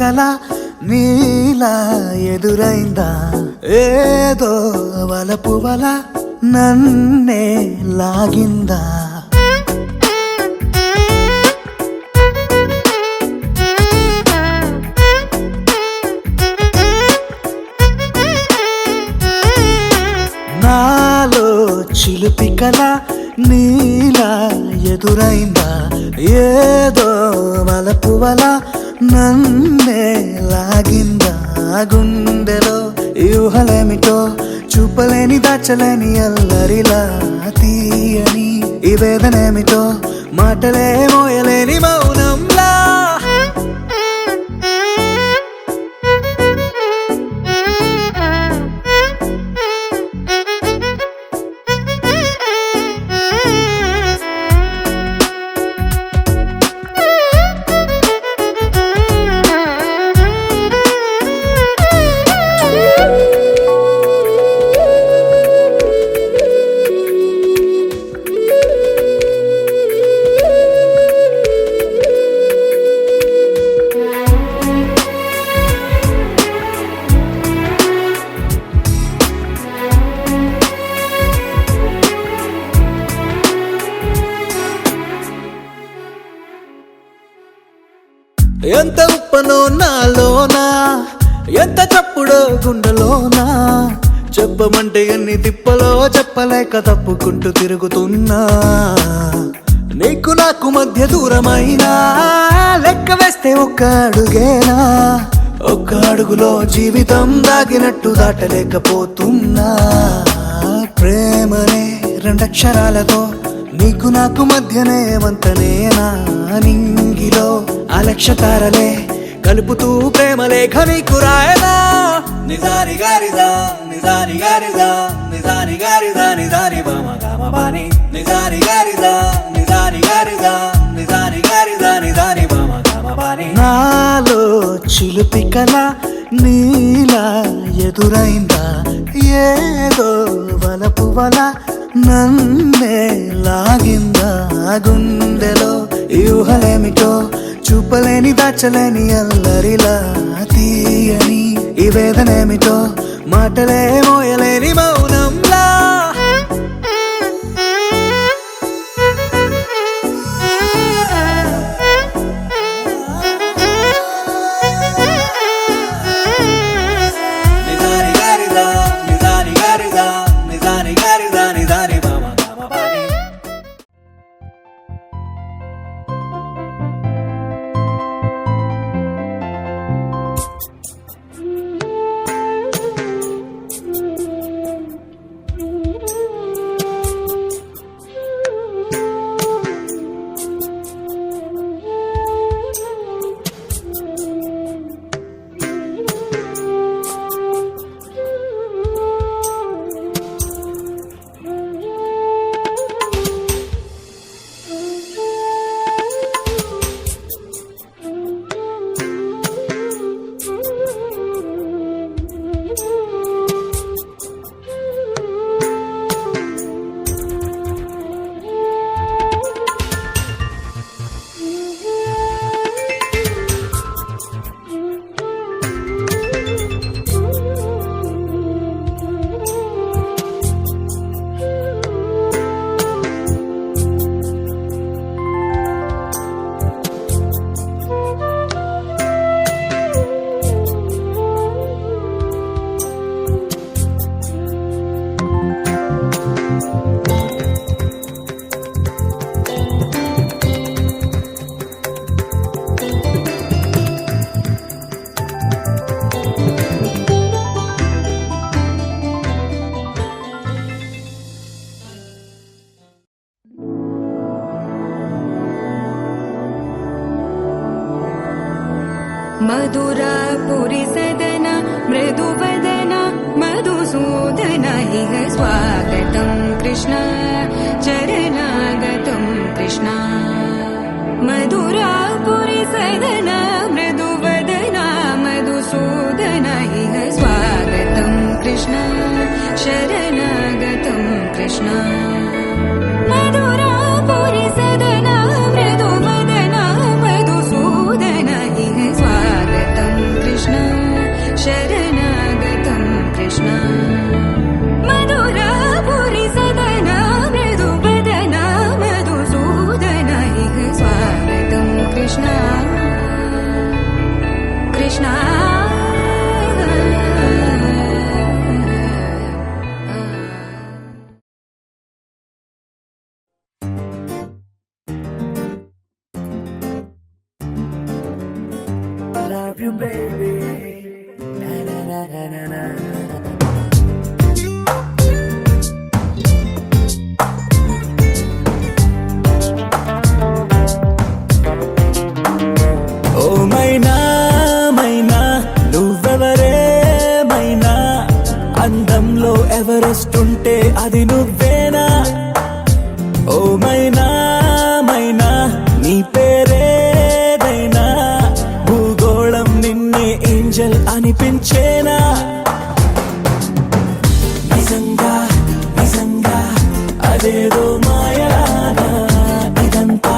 కల నీలా ఎదురైందా ఏదో వలపు వల నన్నే లాగిందా నాలో చిలిపి కల నీలా ఎదురైందా ఏదో వలపు వల నన్నే లాగిందా గుండెలో యూహలేమిటో చూపలేని దాచలేని అల్లరిలా తీయని ఈ వేదనేమిటో మాటలే మోయలేని మౌనంలా ఎంత ఉప్పనో నాలోనా ఎంత చప్పుడో గుండెలోనా చెప్పమంటే ఎన్ని తిప్పలో చెప్పలేక తప్పుకుంటూ తిరుగుతున్నా నీకు నాకు మధ్య దూరమైనా లెక్క వేస్తే ఒక్క అడుగేనా ఒక్క అడుగులో జీవితం దాగినట్టు దాటలేకపోతున్నా ప్రేమనే రెండక్షరాలతో నీకు నాకు మధ్యనే వంతనేనా నింగిలో అలక్షతారలే కలుపుతూ ప్రేమ లేఖ నీకు రాయనా నిజాని గారిజా నిజాని గారిజా నిజాని గారిజా నిజాని బామ గామ బాని నిజాని గారిజా నిజాని గారిజా నిజాని గారిజా నిజాని బామ గామ బాని నాలో చిలిపి కల నీలా ఎదురైందా ఏదో వలపు వల నన్నే లాగిందా గుండెలో యూహలేమిటో చూపలేని దాచలేని అల్లరిలా తీయని ఈ వేదనేమిటో మాటలే మోయలేని మౌనంలా నిజాని గారిజా నిజాని గారిజా నిజాని గారిజా నిజాని బామ గామ బాని मधुरापुरी सदन मृदुवदन मधुसूदन इह स्वागतं कृष्ण चरणागतं कृष्ण मधुरापुरी सदन मृदुवदन मधुसूदन इह स्वागतं कृष्ण शरणागतं कृष्ण मधुरापुरी सदन मृदुवदन मधुसूदन इह स्वागतं love you, baby. Na na na na na na. ఓ మైనా మైనా నువ్వెవరే మైనా, అందంలో ఎవరెస్ట్ ఉంటే అది నువ్వేనా. ఓ మైనా మైనా నీ పేరేదైనా, భూగోళం నిన్నే ఏంజల్ అనిపించేనా. నిజంగా నిజంగా అదేదో మాయలాగా, ఇదంతా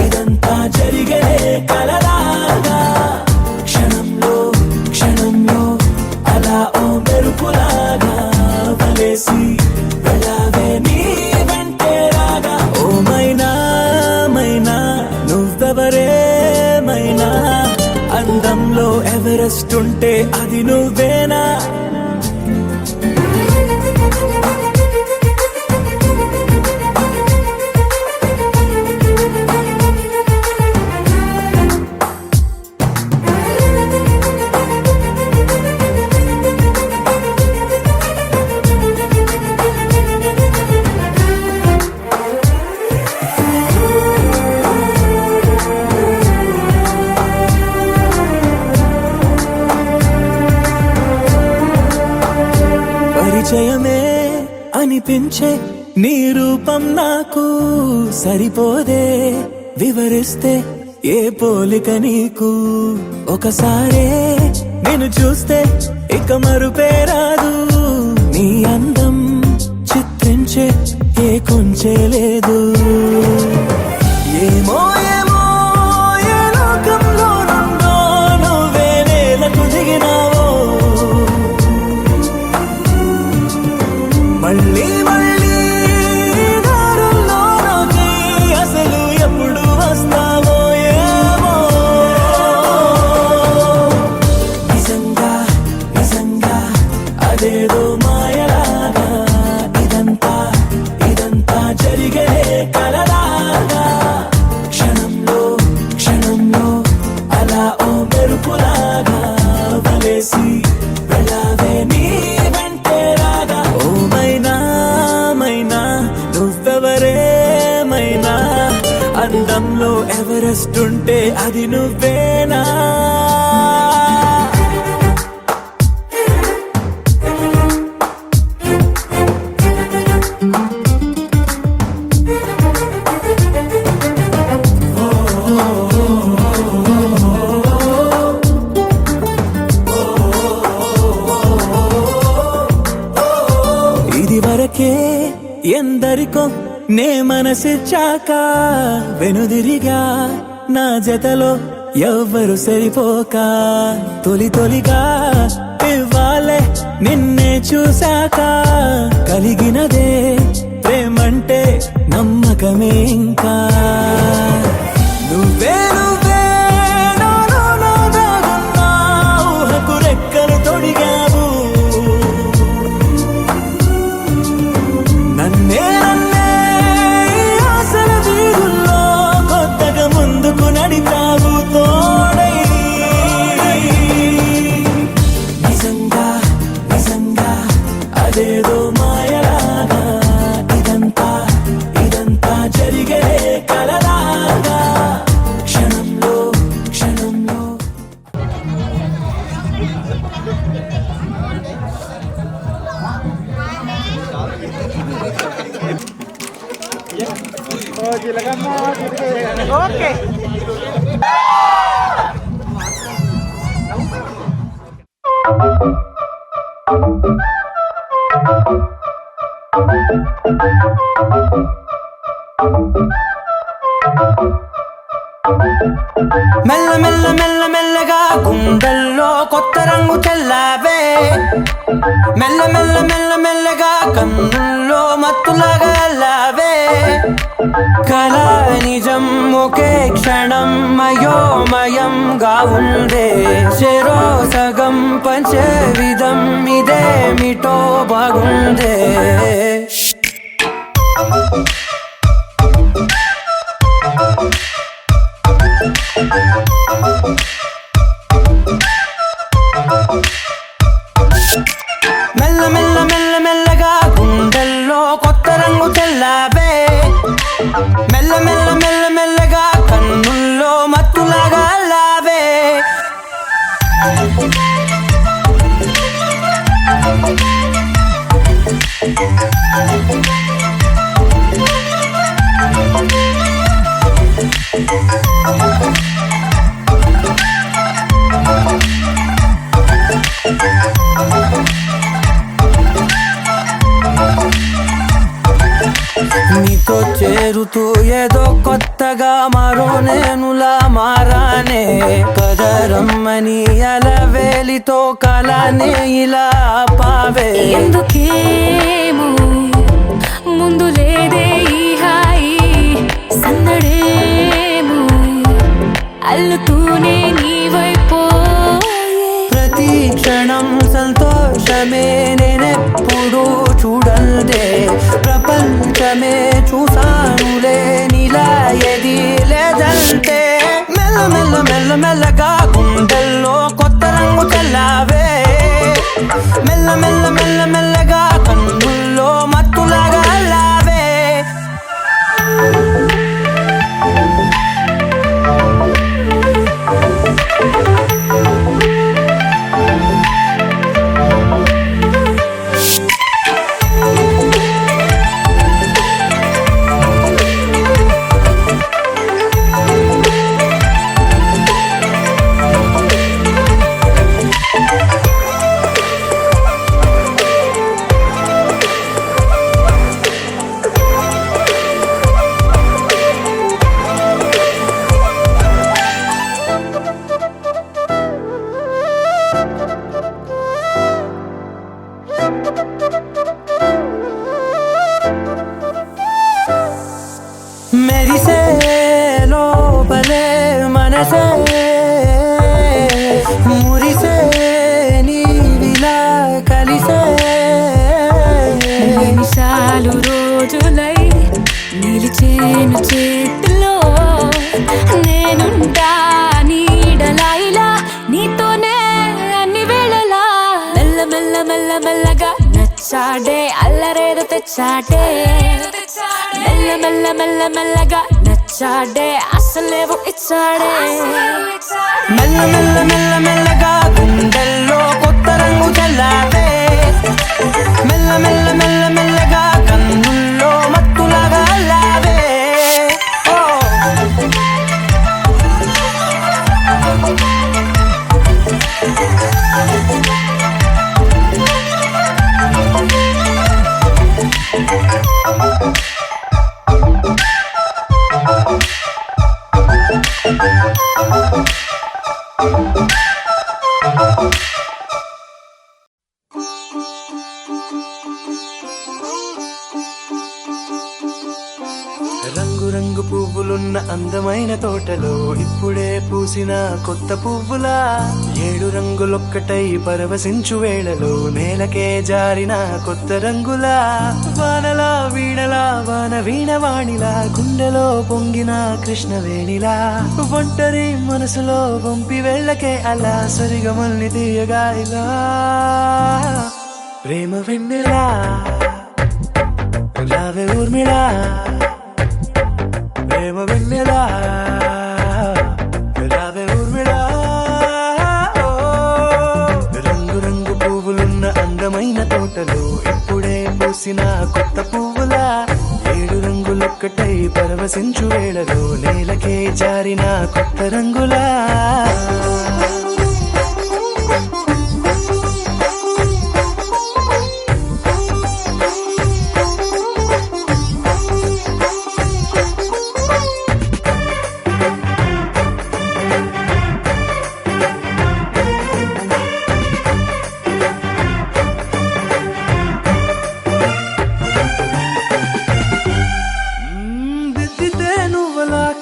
ఇదంతా జరిగే కలలాగా. క్షణంలో క్షణంలో అలా ఓ మెరుపులాగా వలేసి వెళ్ళావే నీ వెంటే రాగా. ఓ మైనా మైనా నువ్వెవరే మైనా, అందంలో ఎవరెస్ట్ ఉంటే అది నువ్వేనా. పరిచయమే అనిపించే నీ రూపం నాకు సరిపోదే, వివరిస్తే ఏ పోలిక నీకు. ఒకసారే నేను చూస్తే ఇక మరుపే రాదు, నీ అందం చిత్రించే ఏ కొంచె లేదు. ఏమో ఏమో ఏ లోకంలో నుండో నువ్వే నేలకు దిగినావో, మళ్ళీ మళ్ళీ దారుల్లోకి అసలు ఎప్పుడు వస్తావో ఏమో. నిజంగా నిజంగా అదేదో మాయలాగా, ఇదంతా ఇదంతా జరిగే కలలాగా. క్షణంలో క్షణంలో అలా ఓ మెరుపులాగా వలేసి వెళ్ళావే నీ వెంటే రాగా. ఓ మైనా మైనా నువ్వెవరే మైనా, అందంలో ఎవరెస్ట్ ఉంటే అది నువ్వేనా. ఇది వరకే ఎందరికో నే మనసిచ్చాక, వెనుదిరిగా నా జతలో ఎవ్వరు సరిపోక. తొలి తొలిగా ఇవ్వాలే నిన్నే చూశాక, కలిగినదే ప్రేమంటే నమ్మకమే ఇంకా. నువ్వే నువ్వే నాలో నా దాగున్నా ఊహకు రెక్కలు తొడిగావు, నన్నే నన్నే ఆశల వీధుల్లో కొత్తగా ముందుకు నడిపావు తోడై. నిజంగా నిజంగా అదేదో మాయలాగా, ఇదంతా ఇదంతా జరిగే కలలాగా. క్షణంలో క్షణంలో ఓకే మెల్ల మెల్ల మెల్ల మెల్లగా గుండెల్లో కొత్త రంగు చల్లావే, మెల్ల మెల్ల మెల్ల మెల్లగా కన్నుల్లో మత్తులాగా అల్లావే. కళ నిజం ఒకే క్షణం అయోమయంగా ఉందే, చెరో సగం పంచే విధం ఇదేమిటో బాగుందే. మెల్ల మెల్ల మెల్లగా కన్నుల్లో మత్తులాగా అల్లావే నీతో చేరుతూ ఏదో కొత్తగా మరో నేనులా మారానే కదరమ్మని అలవేలితో కలానే ఇలా పావే ఎందుకేమో ముందు లేదే ఈ హాయి సందడేమో అల్లుతూనే నీ వైపు ప్రతి క్షణం సంతోషమే నేనెప్పుడు చూడల్దే ప్రపంచమే చూసానులే నీలా ఏది లేదంటే మెల్ల మెల్ల మెల్ల మెల్లగా గుండెల్లో కొత్త రంగు చల్లావే మెల్ల మెల్ల మెల్ల మెల్లగా కన్నుల్లో మత్తులాగా అల్లావే మెరిసే లోపలే మనసే మురిసే నీవిలా కలిసే నిమిషాలు రోజులై నిలిచేను చేతిలో నేనుంటా నీడలా ఇలా నీతోనే అన్ని వేళలా మెల్ల మెల్ల మెల్ల మెల్లగా నచ్చాడే అల్లరేదో తెచ్చాడే మెల్ల మెల్ల మెల్ల మెల్లగా నచ్చాడే అసలేవో ఇచ్చాడే మెల్ల మెల్ల మెల్ల మెల్లగా గుండెల్లో కొత్త రంగు చల్లావే మెల్ల మెల్ల మెల్ల మెల్లగా కన్నుల్లో మత్తులాగా అల్లావే ఓ రంగు రంగు పువ్వులున్న అందమైన తోటలో ఇప్పుడే పూసిన కొత్త పువ్వులా 7 రంగులొక్కటై పరవశించు వేళలో నేలకే జారిన కొత్త రంగులా వానలా వీణలా వాన వీణవాణిలా గుండెలో పొంగిన కృష్ణవేణిలా ఒంటరి మనసులో వంపి వెళ్ళకే అలా సరిగమల్ని తీయగా ఇలా ప్రేమ వెన్నెలా రావే ఊర్మిళా ప్రేమ వెన్నెలా రావే ఊర్మిళా రంగు రంగు పువ్వులున్న అందమైన తోటలో ఇప్పుడే పూసిన కొత్త పువ్వులా 7 రంగులొక్కటై పరవశించు వేళలో నేలకే జారిన కొత్త రంగులా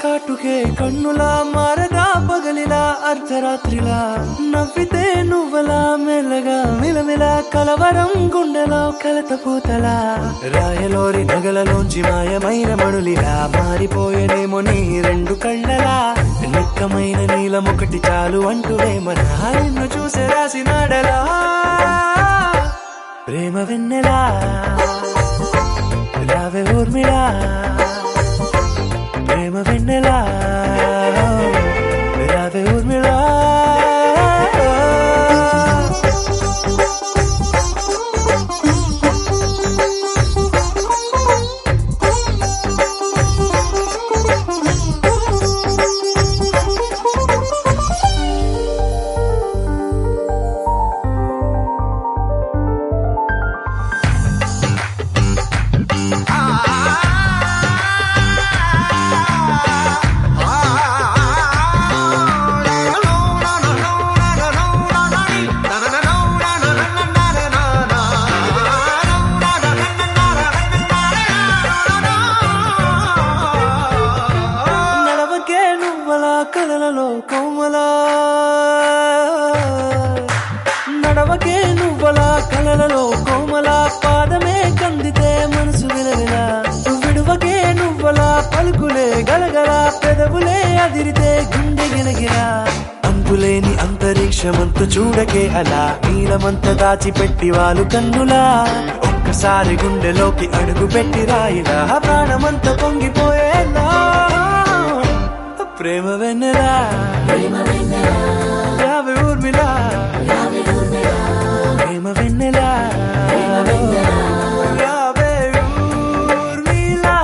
కాటుకే కన్నులా మారగా పగలిలా అర్ధరాత్రిలా నవ్వితే నువ్వలా మెల్లగా మిలమిలా కలవరం గుండెలో కలత పూతలా రాయలోరి నగలలోంచి మాయమైన మణులిలా మారిపోయేనేమో నీ 2 కళ్ళలా నిక్కమైన నీలమొకటి చాలు అంటూ వేమనా నిన్ను చూసే రాసినాడలా ప్రేమ వెన్నెలా రావే ఊర్మిళా ప్రేమ వెన్నెలా రావే ఊర్మిళా కలలలో కోమలా నడవకే నువ్వలా కలలలో కోమలా పాదమే కందితే మనసు విలవిలా విడువకే నువ్వలా పలుకులే గలగల పెదవులే అదిరితే గుండె గిలగిలా అంతులేని అంతరిక్షమంత చూడకే అలా నీలమంత దాచిపెట్టి వాళ్ళు కన్నులా ఒక్కసారి గుండెలోకి అడుగు పెట్టి రాయిలా ప్రాణమంత పొంగిపోయేలా ప్రేమ వెన్నెలా రావే ఊర్మిళా ప్రేమ వెన్నెలా రావే ఊర్మిళా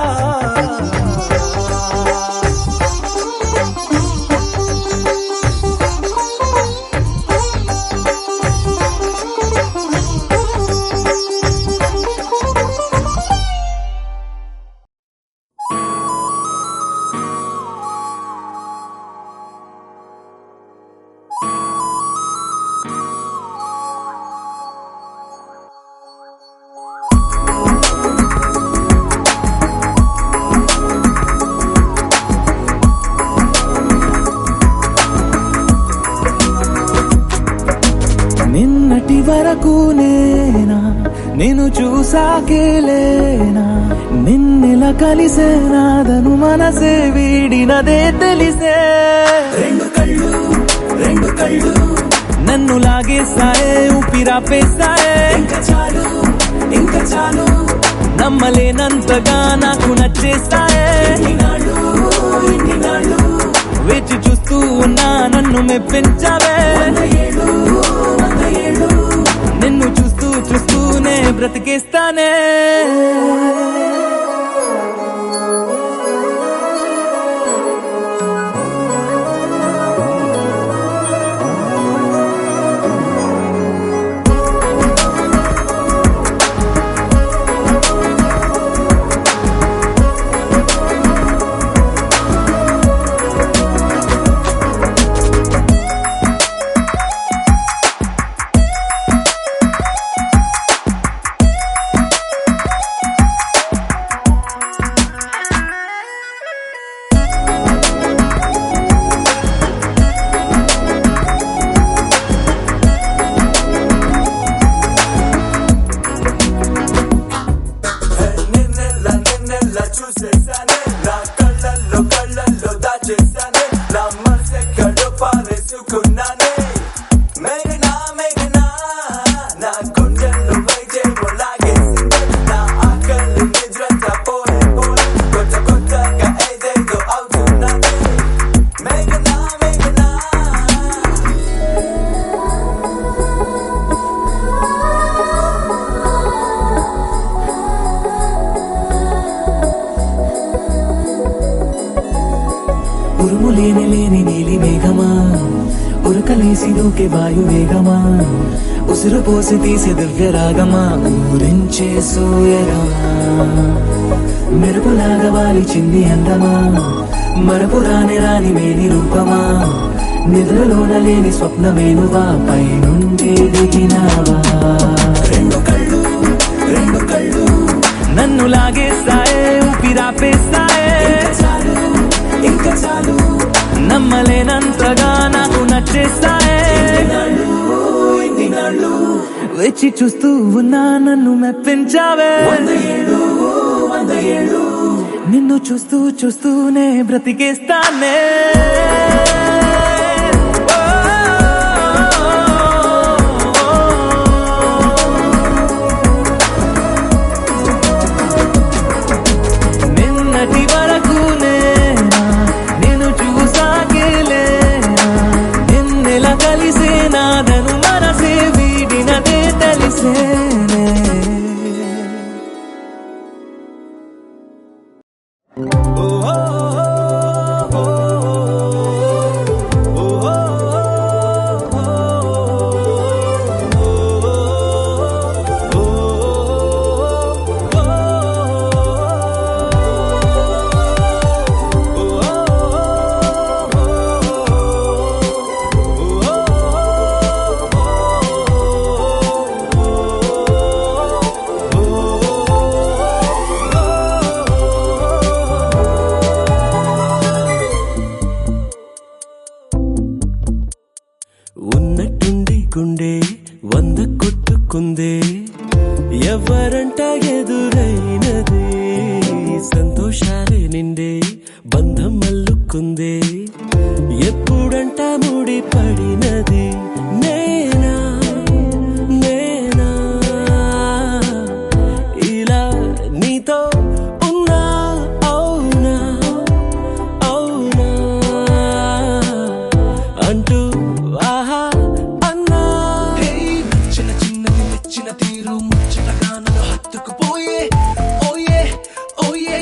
నిన్నటి వరకు నేనా నిన్ను చూసాకేలేనా నిన్నెలా కలిసేనాదను మనసే వీడినదే తెలిసే రెండు కళ్ళు నన్ను లాగేసాయే ఊపిరాపేసాయే ఇంకా చాలు నమ్మలేనంతగా నాకు నచ్చేసాయే వేచి చూస్తూ ఉన్నా నన్ను మెప్పించావే నిన్ను చూస్తూనే బ్రతికేస్తానే ఉరుములేని నీలి మేఘమా ఉరకలేసి దూకే వాయు వేగమా ఉసురు పోసి తీసే దివ్య రాగమా ఊరించే సూయగమా మెరుపులాగా వాలి చింది అందమా మరపు రాని మేని రూపమా నిద్రలోన లేని స్వప్నమేనువా పై నుండి దిగినావా రెండు కళ్ళు నన్ను లాగేసాయే ఊపిరాపేసాయే ఇంకా చాలు నమ్మలేనంతగా నాకు నచ్చేసాయే వేచి చూస్తూ ఉన్నా నన్ను మెప్పించావే నిన్ను చూస్తూనే బ్రతికేస్తానే నిన్నటి వరకు నేనా కొట్టుకుందే ఎవరంట ఎదురైనదే సంతోషాలే నిండే బంధం మల్లుకుందే ఎప్పుడంట ముడి పడినది నేనా నేనా ఇలా నీతో ఉన్నా అవునా అవునా అంటూ ఆహా అన్నా నచ్చిన చిన్నది మెచ్చిన తీరు ముచ్చటగా నన్ను హత్తుకుపోయే ఓయే ఓయే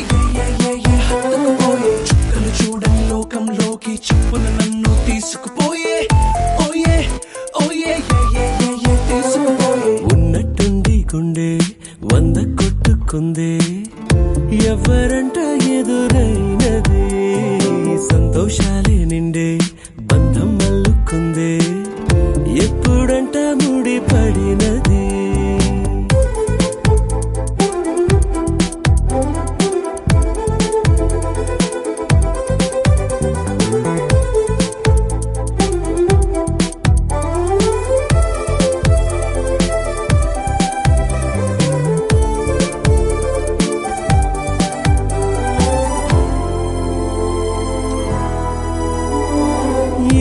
హత్తుకుపోయే చుక్కలు చూడని లోకంలోకి చెప్పున నన్ను తీసుకుపోయే ఓయే ఓయే తీసుకుపోయే ఉన్నట్టుండి గుండె 100 కొట్టుకుందే ఎవరంట ఎదురైనదే సంతోషాలే నిండే బంధం మల్లుకుందే ఎప్పుడంట ముడి పడినది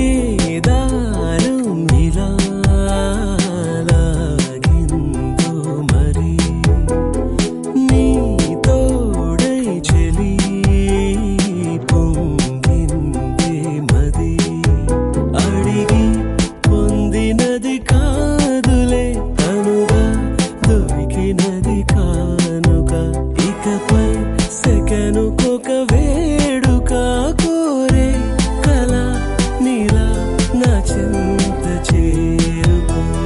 ఏ దారం ఇలా లాగిందో మరి నీ తోడై చెలి పొంగిందే మది అడిగి పొందినది కాదులే తనుగా దొరికినది కానుక ఇకపై సెకనుకొక వేడుక కోరే కల నీలా నా చింత చేరుకుందిగా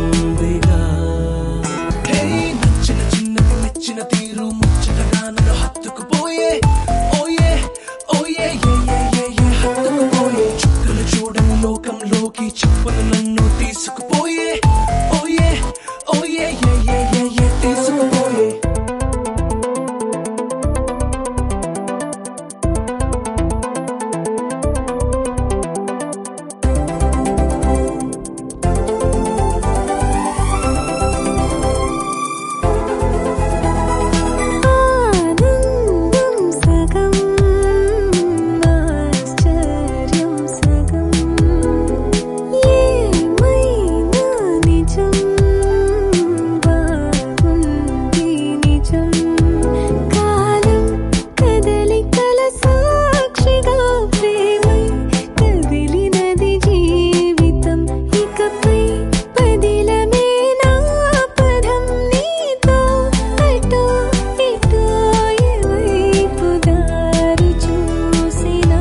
నచ్చిన చిన్నది మెచ్చిన తీరు ముచ్చటగా నన్ను హత్తుకుపోయే ఓయే ఓయే హత్తుకుపోయే చుక్కలు చూడని లోకంలోకి చెప్పున నన్ను తీసుకుపోయే ఓయే ఓయే తీసుకుపోయే ఆనందం సగం ఆశ్చర్యం సగం ఏమైనా నిజం బాగుంది నిజం కాలం కదలికల సాక్షిగా ప్రేమై కదిలినది జీవితం ఇకపై పదిలమే నా పదం నీతో అటో ఇటో ఎవైపు దారి చూసినా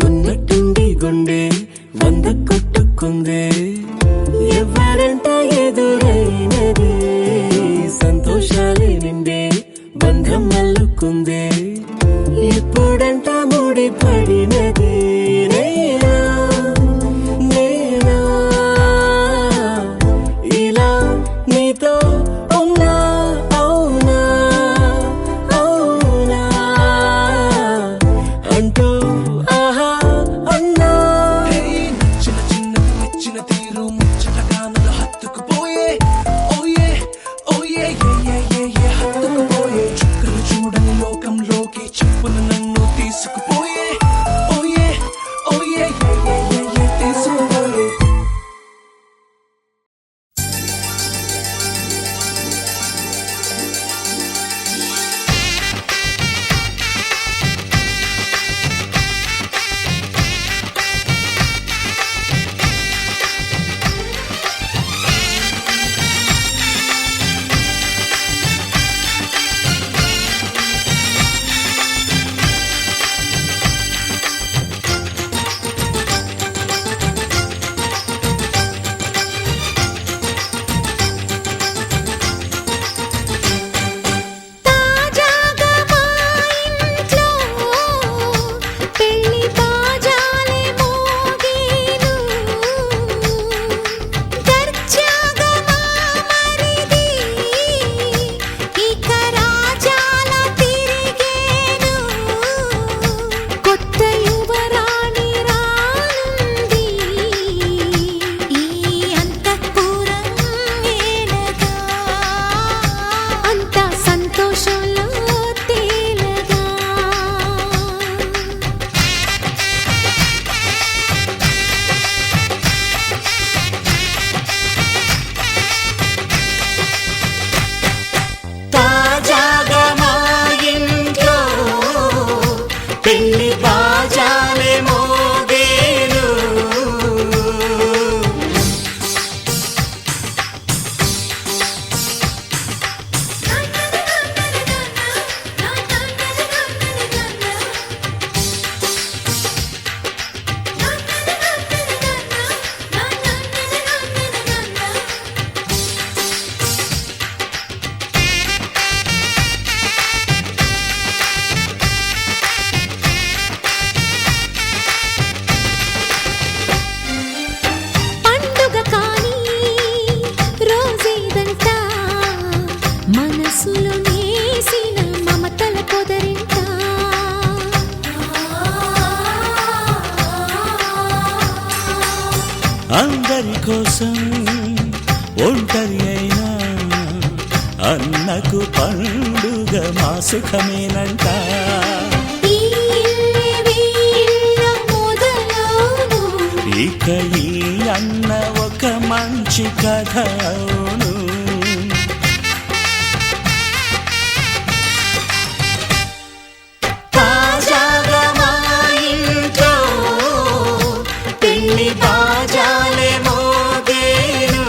ఉన్నట్టుండి గుండె 100 కొట్టుకుందే ఎవరంట ఎదురైనదే సంతోషాలే నిండే బంధం మల్లుకుందే ఎప్పుడంట ముడి పడినది నేనా నేనా ఇలా నీతో ఉన్నా అవునా అవునా అంటూ ఆహా అన్నా నచ్చిన చిన్నది మెచ్చిన తీరు ముచ్చటగా నన్ను హత్తుకుపోయే ఓయే ఓయే హత్తుకుపోయే చుక్కలు చూడని లోకంలోకి చెప్పున నన్ను తీసుకుపోయే ఓయే ఓయే తీసుకుపోయే అందరి కోసం ఒంటరి అయినా అన్నకు పండుగ మా సుఖమేనంట. ఈ వీళ్ళ మొదలవును ఇక ఈ అన్న ఒక మంచి కథ అవును. తాజాగా మా ఇంట్లో పెళ్లి బాజాలే మోగేను.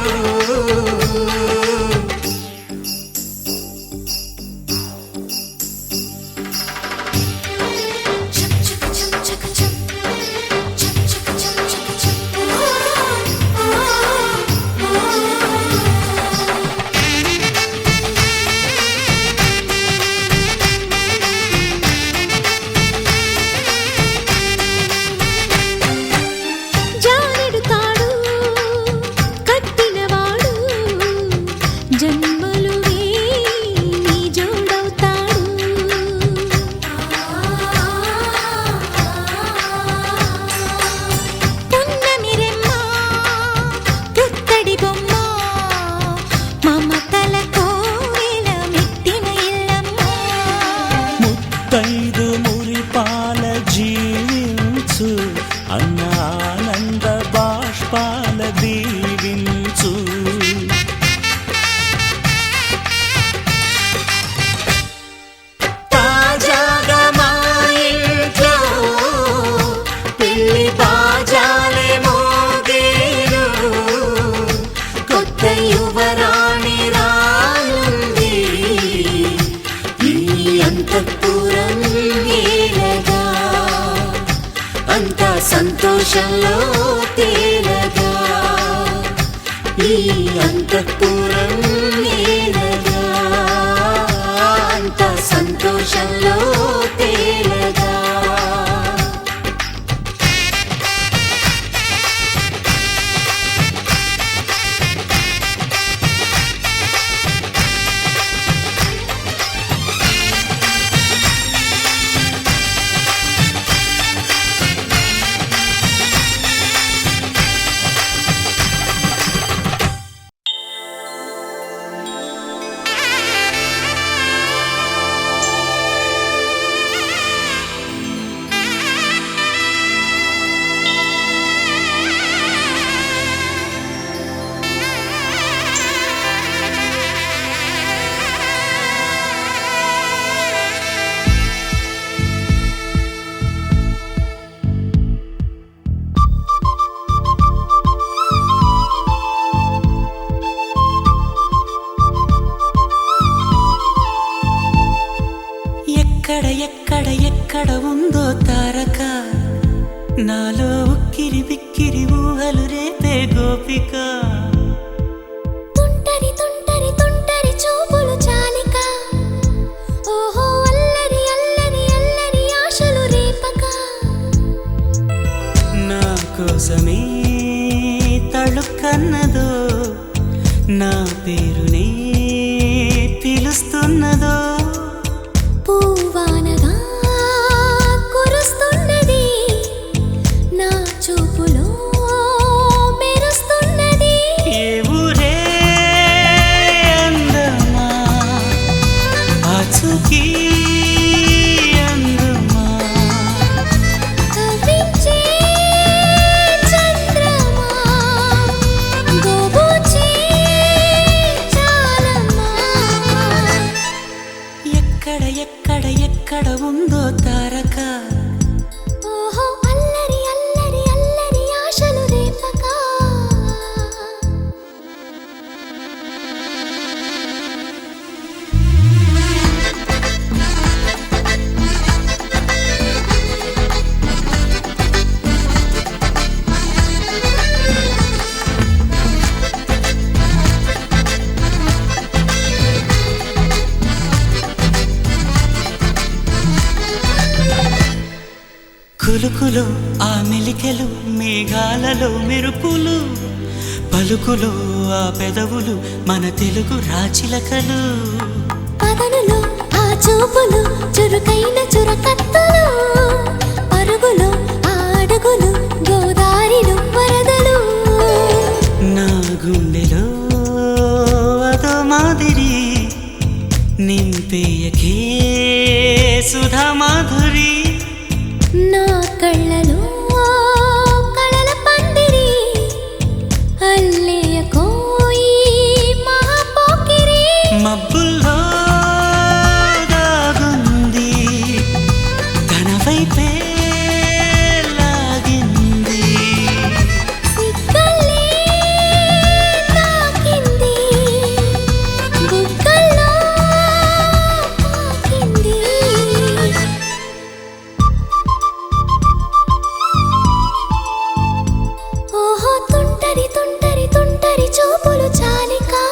చక్ చక్ చక్ చక్ చక్ చక్ చక్ చక్ చక్ చక్ జానెడు తాడు కట్టినవాడు జన్మలు నీ జోడవుతాడు. పున్నమి రెమ్మ పుత్తడి బొమ్మ మమతల కోవెల మెట్టిన ఇల్లమ్మ. ముత్తైదు మురిపాల జీవించు అన్న ఆనంద బాష్పాల దీవించు. తాజాగా మా ఇంట్లో పెళ్లి బాజాలే మోగేను. కొత్త యువరాణి రానుంది ఈ అంతఃపురం ఏలగా అంతా సంతోషంలో తేలగా. ఈ అంతఃపురం నేలగా అంతా సంతోషంలో తేలగా. ఎక్కడ ఎక్కడ ఎక్కడ ఉందో తారక నాలో ఉక్కిరి బిక్కిరి ఊహలు రేపే గోపిక. తుంటరి తుంటరి తుంటరి చూపులు చాలిక ఓహో అల్లరి అల్లరి అల్లరి ఆశలు రేపక. నా కోసమే తళుక్కన్నదో నా పేరునే పిలుస్తున్నదో. పూవానగా కురుస్తున్నది నా చూపులో మెరుస్తున్నది. ఏ ఊరే అందమా ఆచూకీ అందమా. కవ్వించే చంద్రమా గోబూచే చాలమ్మా. ఎక్కడ ఎక్కడ ఎక్కడ ఉందో తారక ఓహో అల్లరి అల్లరి అల్లరి ఆశలు రేపక. కులుకులు ఆ మెలికెలు మేఘాలలో మెరుపులు పలుకులు ఆ పెదవులు మన తెలుగు రాచిలకలు. పదనులు ఆ చూపులు చురుకైన చురకత్తులు పరుగులు ఆ అడుగులు గోదారిలు వరదలు. మాధురి నా కళ్ళలో కళల పందిరి అల్లేయ కోయి మహాపోకిరి మబ్బుల్లో దాగుంది తన వైపే లాగింది సిగ్గలే తాకింది బుగ్గల్లో తాకింది ఓహో తుంటరి తుంటరి తుంటరి చూపులు చాలికా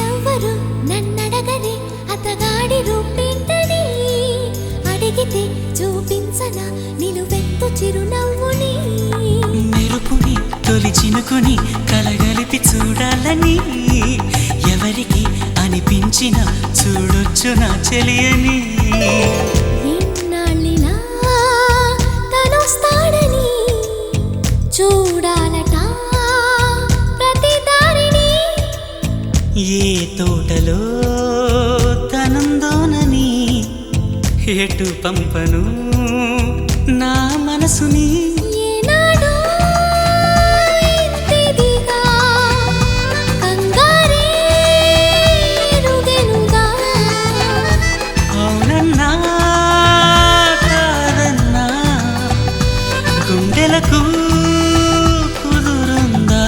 ఎవరు నన్నడగని అతగాడి రూపేంటని అడిగితే చూపించనా నిలువెత్తు చిరునవ్వుని మెరుపుని తొలి చినుకుని కలగలిపి చూడాలని ఎవరికి అనిపించిన చూడొచ్చు నా చెలియని ఇన్నాళ్ళిలా తనొస్తాడని చూడాలట ప్రతి దారిని ఏ తోటలో తనందోనని ఎటు పంపను నా మనసుని ఏనాడో ఇంతిదిగా కంగారే ఎరుగెనుగా అవునన్నా కాదన్నా గుండెలకు కుదురుందా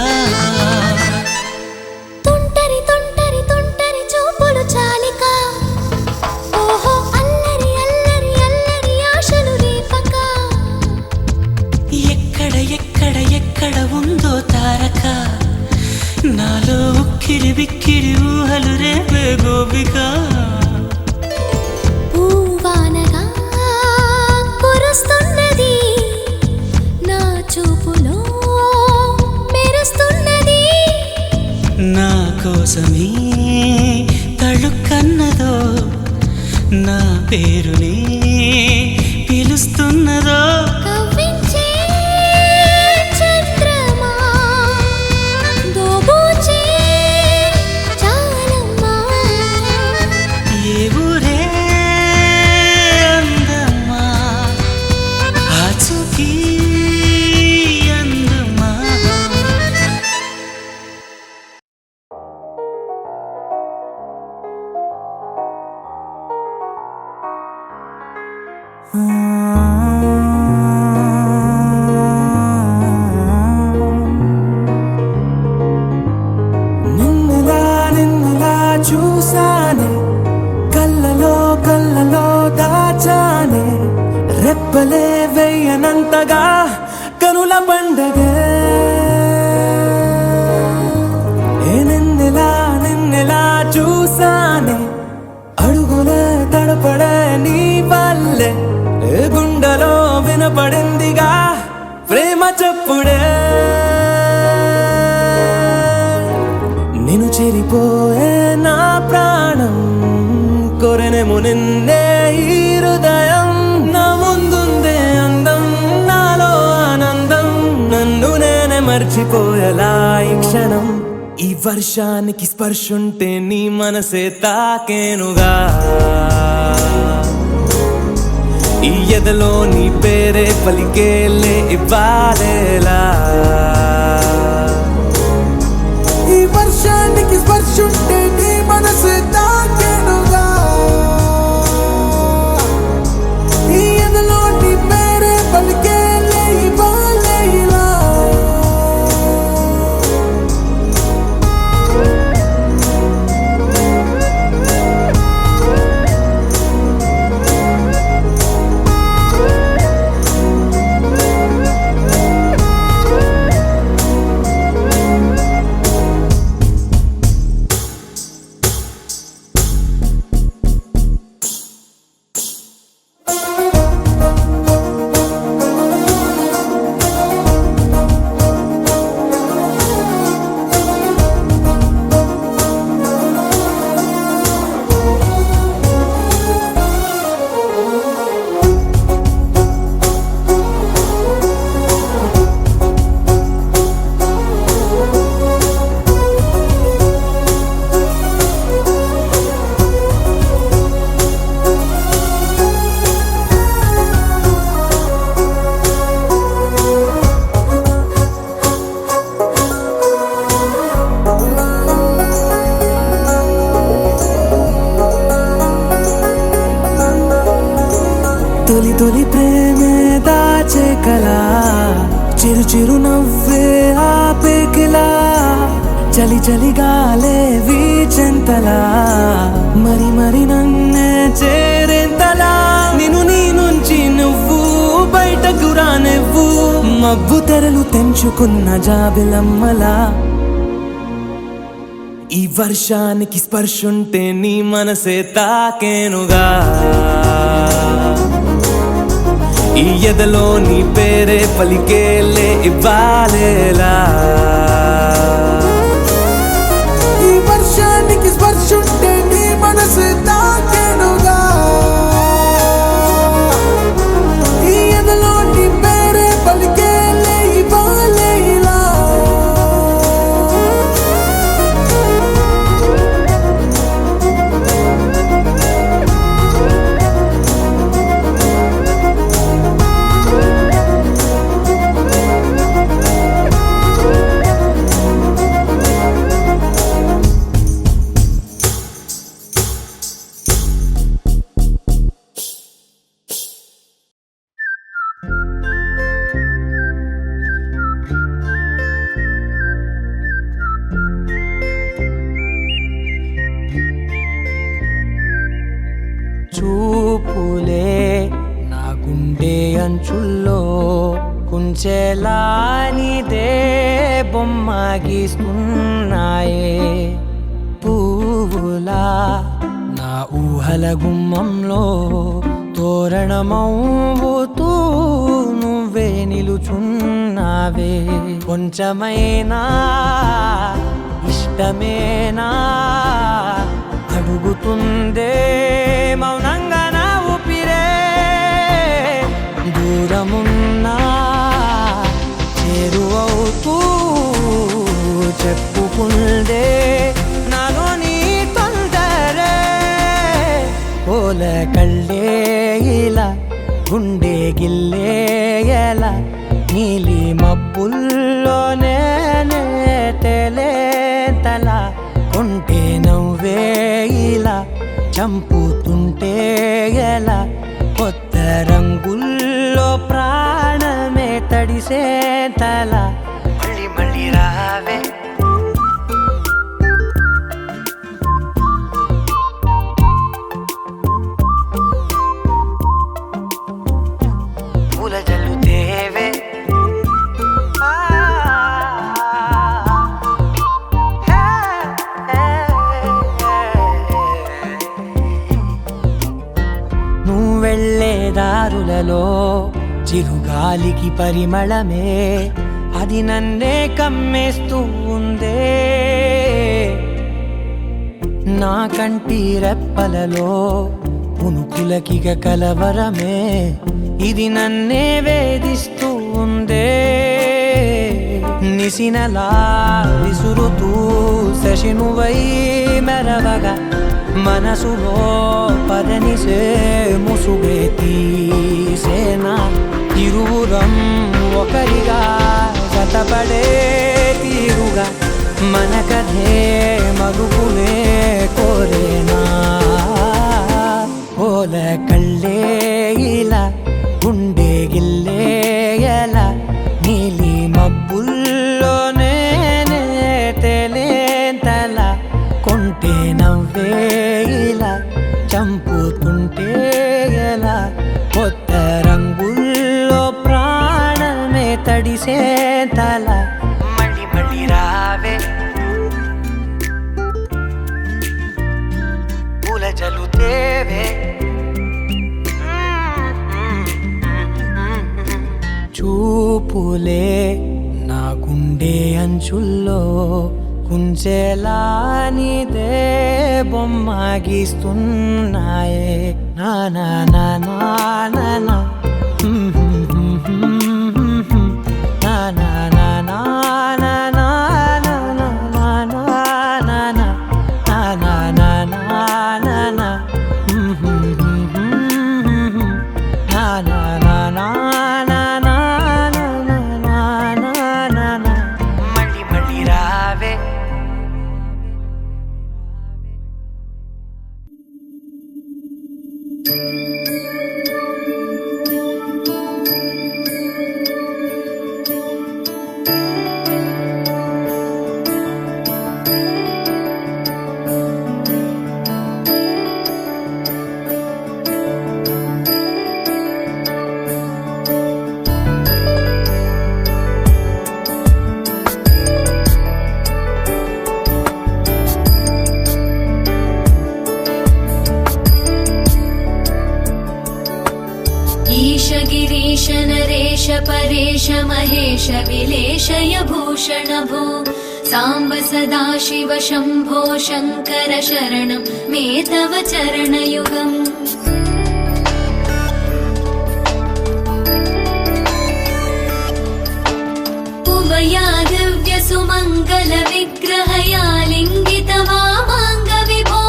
తుంటరి తుంటరి తుంటరి చూపులు చాలిక ఓహో అల్లరి అల్లరి అల్లరి ఆశలు రేపక ఎక్కడ ఎక్కడ ఎక్కడ ఉందో తారక నాలో ఉక్కిరి బిక్కిరి ఊహలు రేపే గోపిక పూవానగా కురుస్తున్నది నా చూపులో మెరుస్తున్నది నా కోసమే తళుక్కన్నదో నా పేరునే పిలుస్తున్నదో కవ్వించే చంద్రమా దోబూచే చాలమ్మా ఏ ఊరే అందమ్మా ఆచూకీ అందమ్మా నిన్నలా నిన్నలా చూసానే కళ్ళలో కళ్ళలో దాచానే రెప్పలే వెయ్యనంతగా కనుల పండగే ఏ నిన్నెలా నిన్నెలా చూసానే అడుగులే తడపడే నీ వల్లే ఏ గుండెలో వినపడిందిగా ప్రేమ చెప్పుడే నిన్ను చెరిపోయే నా ప్రాణం కొరెనేమో నిన్నే ఈ హృదయం నా ముందుందే అందం నాలో ఆనందం నన్ను నేనే మర్చిపోయేలా ఈ క్షణం ఈ వర్షానికి స్పర్శుంటే నీ మనసే తాకేనుగా ఈ ఎదలో నీ పేరే పలికేలే ఇవ్వాలేలా ఈ వర్షానికి స్పర్శుంటే నీ మనసు తాకేనుగా ఈ ఎదలో నీ పేరే పలికేలే ఇవ్వాలేలా తొలి తొలి ప్రేమే దాచే కలా చిరు చిరు నవ్వే ఆపే కిలా చలి చలి గాలే వీచెంతలా మరి మరి నన్నే చేరేంతలా నిన్ను నీ నుంచి నువ్వు బయటకు రానివ్వు మబ్బు తెరలు తెంచుకున్న జాబిలమ్మలా ఈ వర్షానికి స్పర్శుంటే నీ మనసే తాకేనుగా ఈ ఎదలో నీ పేరే పలికేలే ఇవ్వాలేలా ఈ వర్షానికి స్పర్శుంటే నీ మనసే తాకేనుగా ఈ ఎదలో నీ పేరే పలికేలే ఇవ్వాలేలా చూపులే నా గుండె అంచుల్లో కుంచెలా నీదే బొమ్మ గీస్తున్నాయే పువ్వులా నా ఊహల గుమ్మంలో తోరణమవుతూ నువ్వే నిలుచున్నావే కొంచెమైనా ఇష్టమేనా అడుగుతుందే మౌనంగా నా ఊపిరే దూరమున్నా చేరువవుతూ చెప్పుకుందే నాలో నీ తొందరే ఓల కళ్ళే ఇలా గుండె గిల్లే ఎలా నీలి మబ్బుల్లోనే తేలేతల కొంటే నవ్వే ఇలా చంపుతుంటే ఎలా కొత్త రంగుల్లో ప్రాణమే తడిసే తల మళ్ళీ మళ్ళీ రావే పూల జల్లుతేవే వెళ్ళే దారులలో చిరుగాలికి పరిమళమే అది నన్నే కమ్మేస్తూ ఉందే నా కంటి రెప్పలలో పునుకులకిగ కలవరమే ఇది నన్నే వేధిస్తూ ఉందే నిసినలా విసురుతూ శశినువై మెరవగా మనసులో పదనిసే ముసుగే తీసేనా ఇరువురం ఒకరిగా జతపడే తీరుగా మన కథే మరుపులే కోరేనా ఓల కళ్ళే ఇలా గుండె గిల్లే ఎలా నీలి మబ్బుల్లోనే తేలేంతల కొంటే నవ్వే ఇలా చంపుతుంటే ఎలా కొత్త రంగుల్లో ప్రాణమే తడిసే తల మళ్ళీ మళ్ళీ రావే పూల జల్లుతేవే చూపులే నా గుండె అంచుల్లో కుంచెలా నీదే బొమ్మ గీస్తున్నాయే నా నా నా నా నా నా నా నా నా నా నా నా నా నా నా నా నా మళ్ళీ మళ్ళీ రావే देवेश परेश महेश विलेशय भूषण भो साम्ब सदा शिव शम्भो शङ्कर शरणं मे तव चरणयुगम् उमया दिव्य सुमङ्गल विग्रहया लिङ्गित वामाङ्ग विभो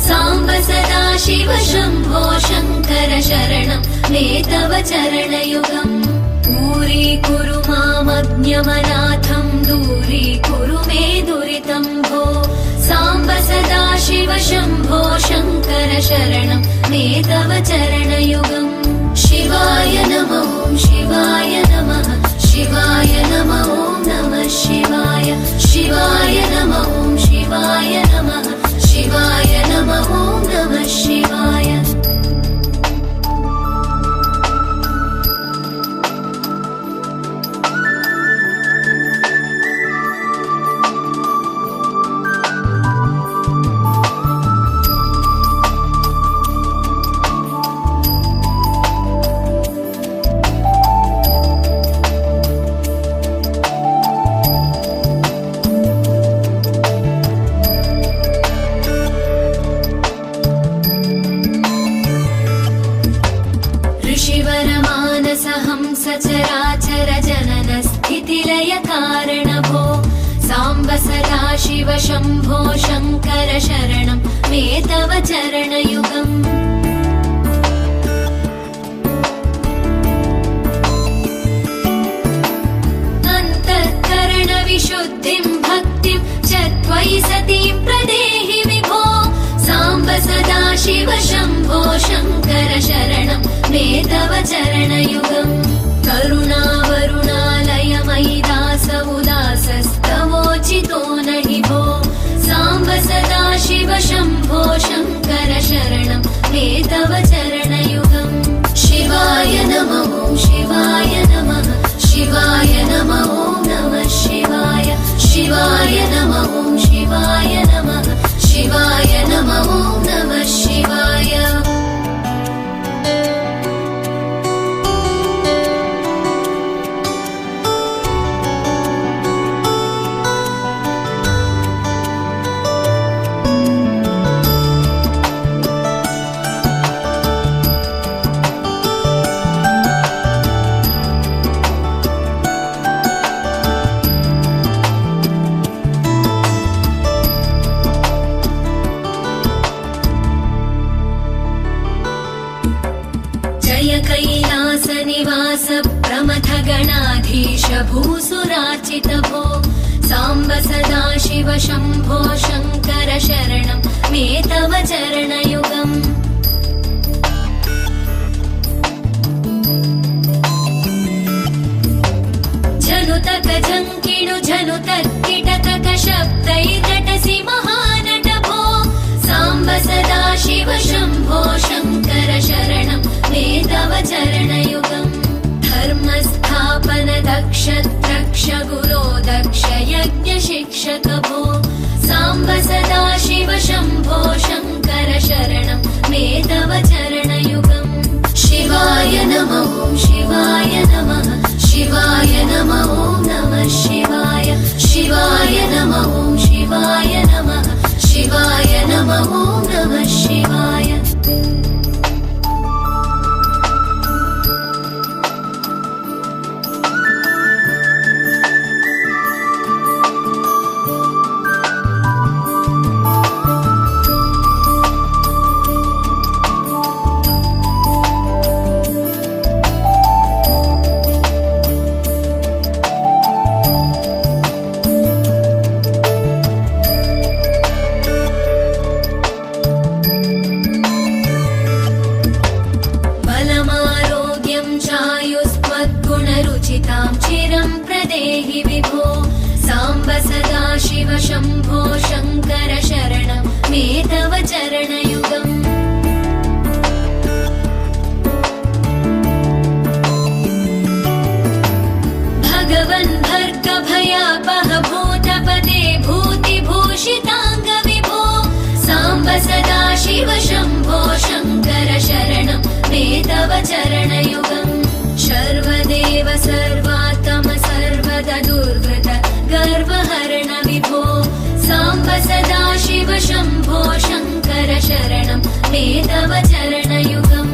साम्ब सदा शिव शम्भो शङ्कर शरणं मे तव चरणयुगम् दूरीकुरु मामज्ञमनाथं दूरीकुरु मे दुरितं भो साम्ब सदा शिव शम्भो शङ्कर शरणं मे तव चरणयुगम् शिवाय नमः शिवाय नमः शिवाय नमः नमः शिवाय शिवाय नमः शिवाय नमः शिवाय नमः नमः शिवाय सचराचर जनन स्थितिलय कारण भो साम्ब सदा शिव शम्भो शङ्कर शरणं मे तव चरणयुगम् अन्तःकरण विशुद्धिं भक्तिं च त्वयि सतीं प्रदेहि विभो साम्ब सदा शिव शम्भो शङ्कर शरणं मे तव चरणयुगम् करुणावरुणालय मयि दास उदासस्तवोचितो नहि भो साम्ब सदा शिव शम्भो शङ्कर शरणं मे तव चरणयुगम् शिवाय नमः शिवाय नमः शिवाय नमः नमः शिवाय शिवाय नमः शिवाय नमः शिवाय नमः नमः शिवाय कैलासनिवास प्रमथ गणाधीश भूसुरार्चित भो साम्ब सदा शिव शम्भो शङ्कर शरणं मे तव चरणयुगम् झनुतक झङ्किणु झनुतर्किटतक शब्दैर्नटसि महानट भो साम्ब सदा शिव शम्भो शङ्कर शरणं मे तव चरणयुगम् धर्मस्थापन दक्ष द्रक्ष गुरो दक्ष यज्ञ शिक्षक भो साम्ब सदा शिव शम्भो शङ्कर शरणं मे तव चरणयुगम् शिवाय नमः शिवाय नमः शिवाय नमः नमः शिवाय शिवाय नमः शिवाय नमः शिवाय नमः नमः शिवाय चिरं प्रदेहि विभो साम्ब सदा शिव शम्भो शङ्कर शरणं मे तव चरणयुगम् भगवन् भर्ग भयापह भूतपदे भूतिभूषिताङ्ग विभो साम्ब सदा शिव शम्भो शङ्कर शरणं मे तव चरणयुगम् सर्वदेव सर्वात्म सर्वदा दुर्गत गर्वहरण विभो साम्ब सदा शिव शम्भो शङ्कर शरणं मे तव चरणयुगम्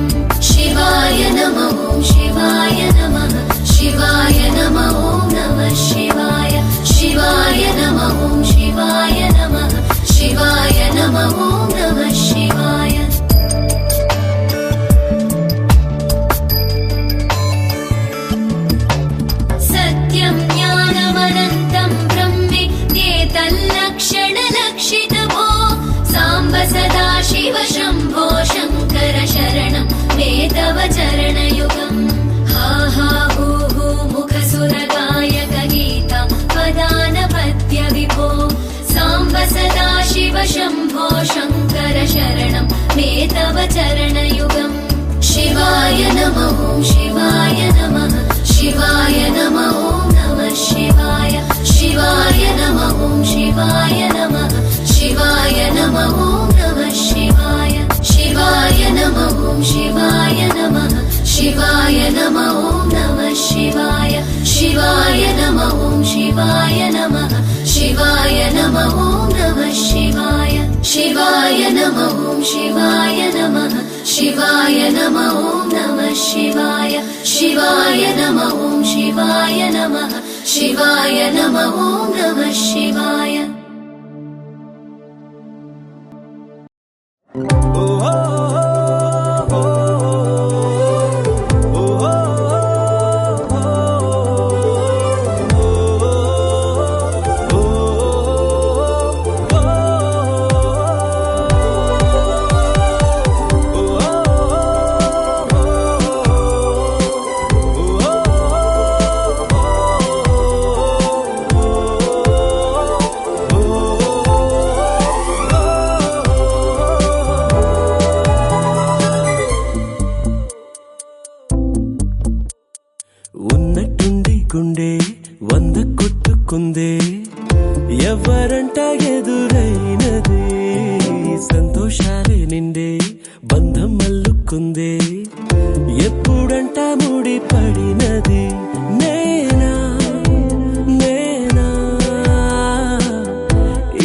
शिवाय नमः शिवाय नमः शिवाय नमः नमः शिवाय शिवाय नमः शिवाय नमः शिवाय नमः नमः शिवाय सत्यं ज्ञानमनन्तं ब्रह्मेत्येतल्लक्षणलक्षितभो साम्ब सदा शिव शम्भो शङ्कर शरणं मे तव चरणयुगम् हा हा हू हू मुखसुरगायक गीता वदानपत्य विभो साम्ब सदा शिव शम्भो शङ्कर शरणं मे तव चरणयुगम् शिवाय नमः शिवाय नमः शिवाय नमः नमः शिवाय शिवाय नमः शिवाय नमः शिवाय नमः नमः शिवाय शिवाय नमः शिवाय नमः शिवाय नमः नमः शिवाय शिवाय नमः शिवाय नमः शिवाय नमः नमः शिवाय शिवाय नमः शिवाय नमः शिवाय नमः नमः शिवाय शिवाय नमः शिवाय नमः शिवाय नमः नमः शिवाय ఉన్నట్టుండి గుండె వంద కొట్టుకుందే ఎవరంట ఎదురైనదే సంతోషాలే నిండే బంధం అల్లుకుందే ఎప్పుడంట ముడి పడినది నేనా నేనా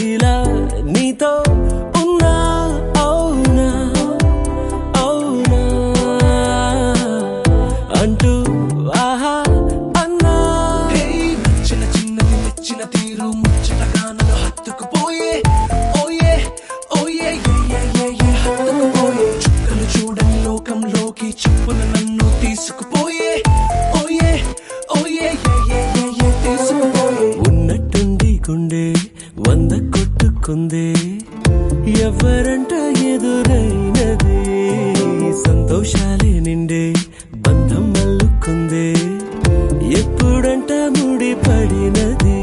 ఇలా నీతో ఉన్నా అవునా అవునా అంటూ ఆహా అన్నా నచ్చిన చిన్నది మెచ్చిన తీరు ముచ్చటగా నన్ను హత్తుకుపోయే ఓయే ఓయే హత్తుకుపోయే చుక్కలు చూడని లోకంలోకి చెప్పున నన్ను తీసుకుపోయే ఓయే ఓయే తీసుకుపోయే ఉన్నట్టుండి గుండె వంద కొట్టుకుందే ఎవరంట ఎదురైనదే సంతోషాలే నిండే బంధం అల్లుకుందే ఎప్పుడంట ముడి పడినది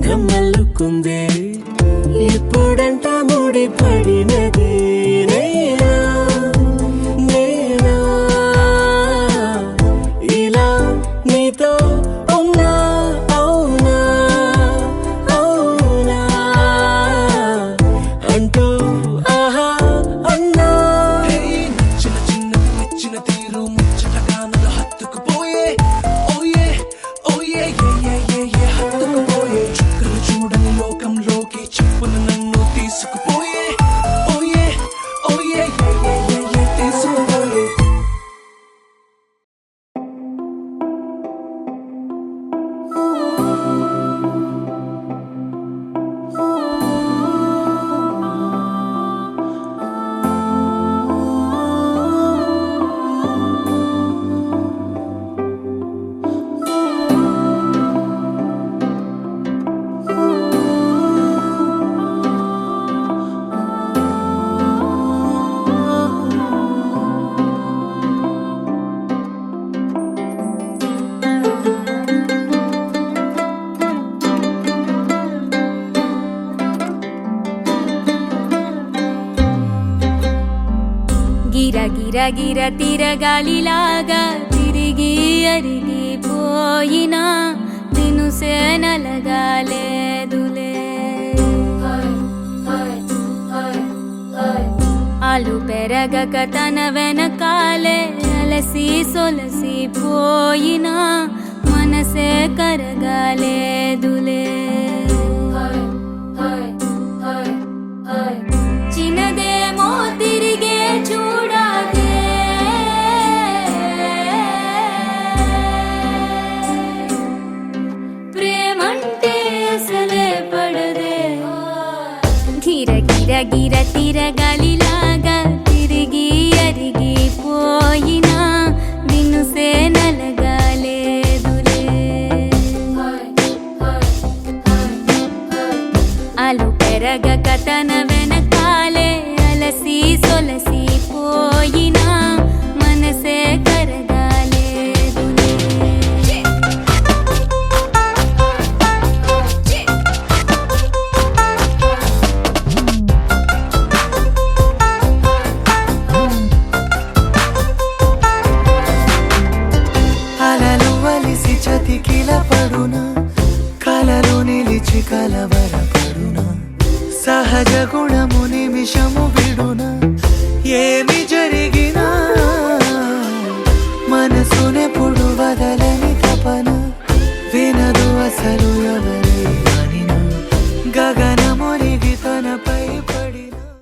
బంధం అల్లుకుందే ఎప్పుడంట ముడి పడినది నేనా నేనా ఇలా నీతో ఉన్నా అవునా అవునా అంటూ ఆహా అన్నా నచ్చిన చిన్నది మెచ్చిన తీరు ముచ్చటగా నన్ను హత్తుకుపోయే ఓయే ఓయే ఏ హత్తుకుపోయే చుక్కలు చూడని లోకంలోకి చెప్పున నన్ను తీసుకుపోయే ఓయే ఓయే ఏ తీసుకుపోయే గిర గిర గిర తిరగాలిలాగా తిరిగి అరిగిపోయినా దినుసే నలగాలేదులే ఆలు పెరగక తన వెనకాలే అలసి సొలసి పోయినా మనసే కరగాలేదులే చిన్నదేమో తిరిగే చూడాదే ప్రేమంటే అసలే పడదే గిర గిర గిర తిరగాలిలాగా తిరిగి అరిగిపోయినా దినుసే నలగాలేదులే ఆలు పెరగక తన వెనకాలే అలసి సొలసి పోయినా మనసే కరగాలేదులే అలలు వలిసి చతికిల పడునా కలలు నిలిచి కలవరపడునా సహజ గుణము నిమిషము విడునా ఏమి జరిగినా మనసునెప్పుడు వదలని తపన వినదు అసలు